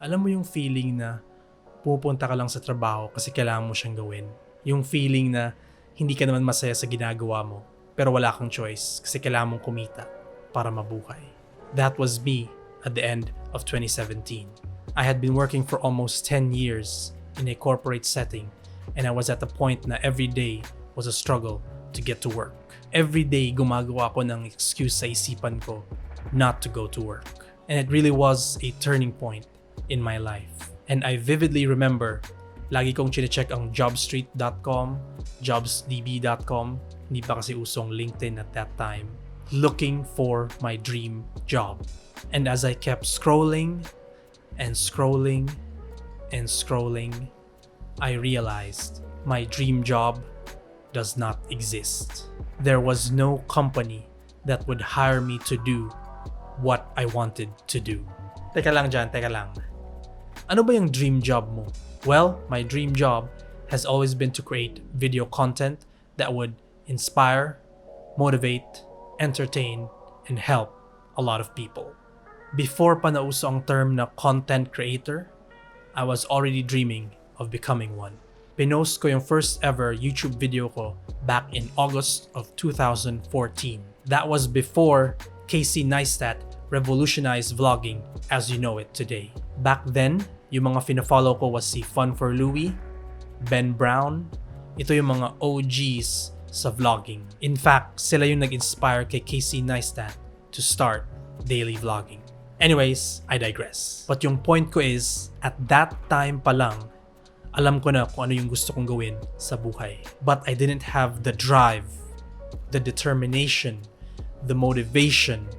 Alam mo yung feeling na pupunta ka lang sa trabaho kasi kailangan mo siyang gawin. Yung feeling na hindi ka naman masaya sa ginagawa mo, pero wala kang choice kasi kailangan mong kumita para mabuhay. That was me at the end of 2017. I had been working for almost 10 years in a corporate setting, and I was at the point na every day was a struggle to get to work. Every day gumagawa ko ng excuse sa isipan ko not to go to work. And it really was a turning point in my life. And I vividly remember, lagi kong chinecheck ang jobstreet.com, jobsdb.com, hindi pa kasi usong LinkedIn at that time, looking for my dream job. And as I kept scrolling and scrolling and scrolling, I realized my dream job does not exist. There was no company that would hire me to do what I wanted to do. Teka lang dyan, teka lang. Ano ba yung dream job mo? Well, my dream job has always been to create video content that would inspire, motivate, entertain, and help a lot of people. Before pa nauso ang term na content creator, I was already dreaming of becoming one. Pinost ko yung first ever YouTube video ko back in August of 2014. That was before Casey Neistat revolutionized vlogging as you know it today. Back then, yung mga fina-follow ko was si Fun for Louie, Ben Brown. Ito yung mga OGs sa vlogging. In fact, sila yung nag-inspire kay Casey Neistat to start daily vlogging. Anyways, I digress. But yung point ko is, at that time pa lang, alam ko na kung ano yung gusto kong gawin sa buhay. But I didn't have the drive, the determination, the motivation,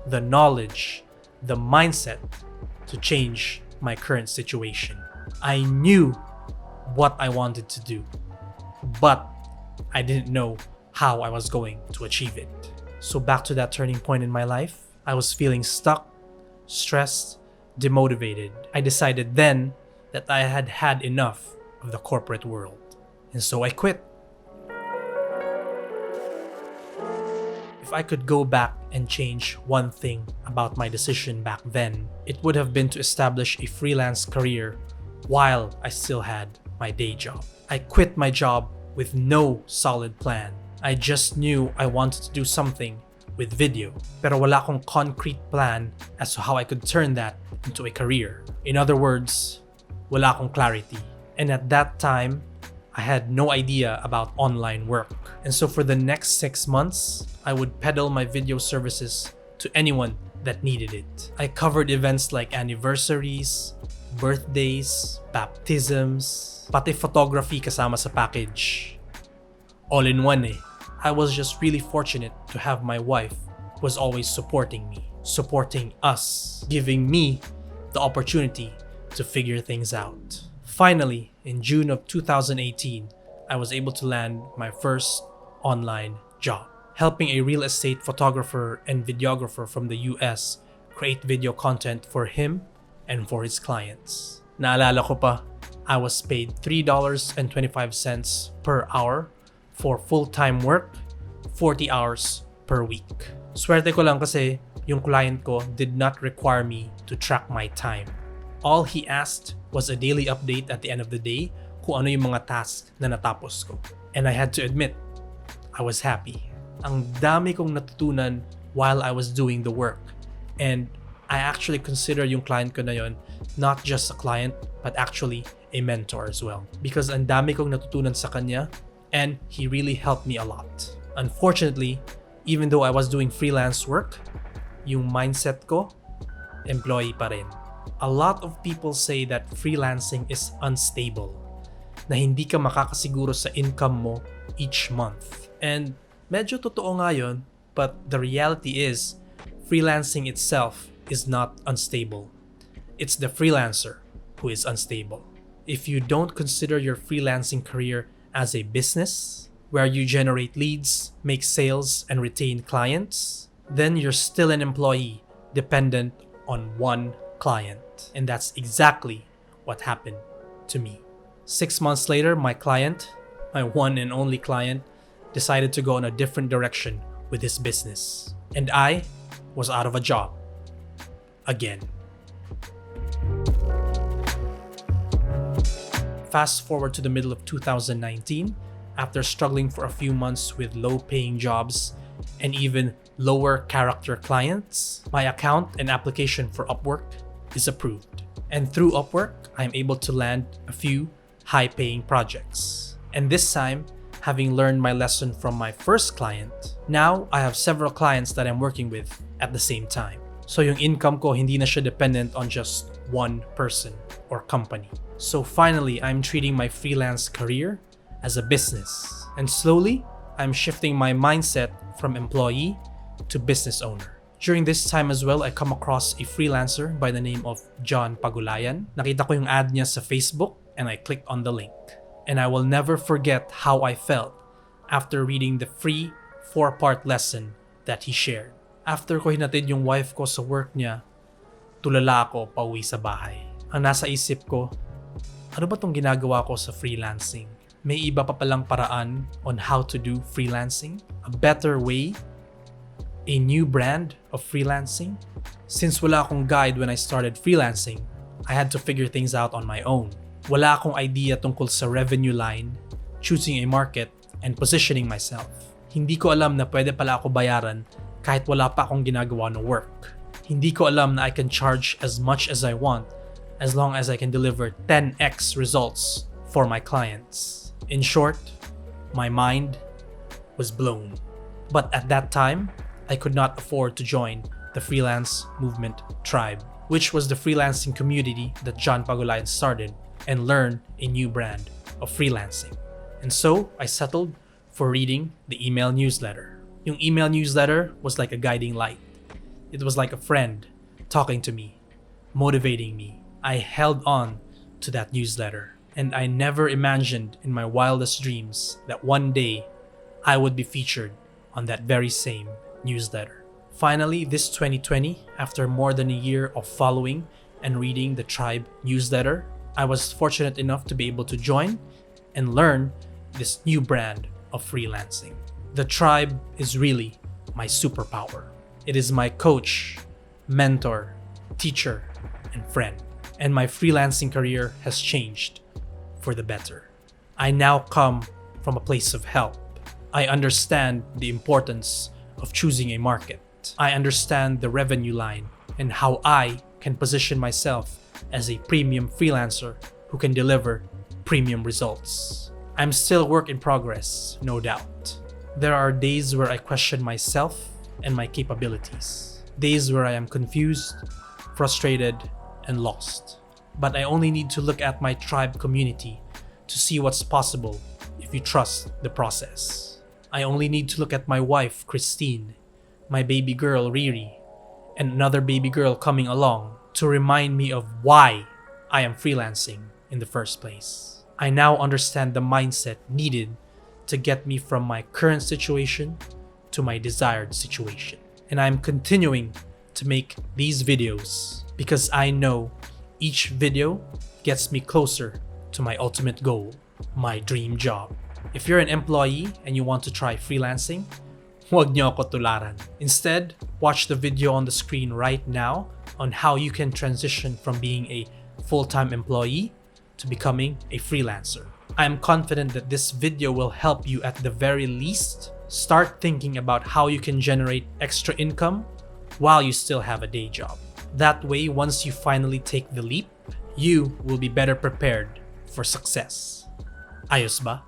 the knowledge, the mindset to change my current situation. I knew what I wanted to do, but I didn't know how I was going to achieve it. So back to that turning point in my life, I was feeling stuck, stressed, demotivated. I decided then that I had had enough of the corporate world, and so I quit. If I could go back and change one thing about my decision back then, it would have been to establish a freelance career while I still had my day job. I quit my job with no solid plan. I just knew I wanted to do something with video, pero wala akong concrete plan as to how I could turn that into a career. In other words, wala akong clarity. And at that time, I had no idea about online work. And so for the next 6 months, I would peddle my video services to anyone that needed it. I covered events like anniversaries, birthdays, baptisms, pati photography kasama sa package. All in one eh. I was just really fortunate to have my wife who was always supporting me, supporting us, giving me the opportunity to figure things out. Finally, in June of 2018, I was able to land my first online job, helping a real estate photographer and videographer from the US create video content for him and for his clients. Naalala ko pa, I was paid $3.25 per hour for full-time work, 40 hours per week. Swerte ko lang kasi yung client ko did not require me to track my time. All he asked was a daily update at the end of the day kung ano yung mga tasks na natapos ko. And I had to admit, I was happy. Ang dami kong natutunan while I was doing the work. And I actually consider yung client ko na yon not just a client, but actually a mentor as well. Because ang dami kong natutunan sa kanya, and he really helped me a lot. Unfortunately, even though I was doing freelance work, yung mindset ko, employee pa rin. A lot of people say that freelancing is unstable, na hindi ka makakasiguro sa income mo each month. And medyo totoo nga yun, but the reality is, freelancing itself is not unstable. It's the freelancer who is unstable. If you don't consider your freelancing career as a business, where you generate leads, make sales, and retain clients, then you're still an employee dependent on one client. And that's exactly what happened to me. 6 months later, my client, my one and only client, decided to go in a different direction with his business. And I was out of a job. Again. Fast forward to the middle of 2019, after struggling for a few months with low-paying jobs and even lower character clients, my account and application for Upwork is approved. And through Upwork, I'm able to land a few high-paying projects. And this time, having learned my lesson from my first client, now I have several clients that I'm working with at the same time. So yung income ko hindi na siya dependent on just one person or company. So finally, I'm treating my freelance career as a business. And slowly, I'm shifting my mindset from employee to business owner. During this time as well, I come across a freelancer by the name of John Pagulayan. Nakita ko yung ad niya sa Facebook and I clicked on the link. And I will never forget how I felt after reading the free 4-part lesson that he shared. After ko hinatid yung wife ko sa work niya, tulala ako pauwi sa bahay. Ang nasa isip ko, ano ba tong ginagawa ko sa freelancing? May iba pa palang paraan on how to do freelancing? A better way? A new brand of freelancing? Since wala akong guide when I started freelancing, I had to figure things out on my own. Wala akong idea tungkol sa revenue line, choosing a market, and positioning myself. Hindi ko alam na pwede pala ako bayaran kahit wala pa akong ginagawa ng work. Hindi ko alam na I can charge as much as I want as long as I can deliver 10x results for my clients. In short, my mind was blown. But at that time, I could not afford to join the Freelance Movement Tribe, which was the freelancing community that John Pagulayan started, and learn a new brand of freelancing. And so, I settled for reading the email newsletter. Yung email newsletter was like a guiding light. It was like a friend talking to me, motivating me. I held on to that newsletter, and I never imagined in my wildest dreams that one day I would be featured on that very same newsletter. Finally, this 2020, after more than a year of following and reading the Tribe newsletter, I was fortunate enough to be able to join and learn this new brand of freelancing. The Tribe is really my superpower. It is my coach, mentor, teacher, and friend. And my freelancing career has changed for the better. I now come from a place of help. I understand the importance of choosing a market. I understand the revenue line and how I can position myself as a premium freelancer who can deliver premium results. I'm still a work in progress, no doubt. There are days where I question myself and my capabilities. Days where I am confused, frustrated, and lost. But I only need to look at my tribe community to see what's possible if you trust the process. I only need to look at my wife, Christine, my baby girl, Riri, and another baby girl coming along to remind me of why I am freelancing in the first place. I now understand the mindset needed to get me from my current situation to my desired situation. And I'm continuing to make these videos because I know each video gets me closer to my ultimate goal, my dream job. If you're an employee and you want to try freelancing, huwag niyo ako tularan. Instead, watch the video on the screen right now on how you can transition from being a full-time employee to becoming a freelancer. I am confident that this video will help you at the very least start thinking about how you can generate extra income while you still have a day job. That way, once you finally take the leap, you will be better prepared for success. Ayos ba?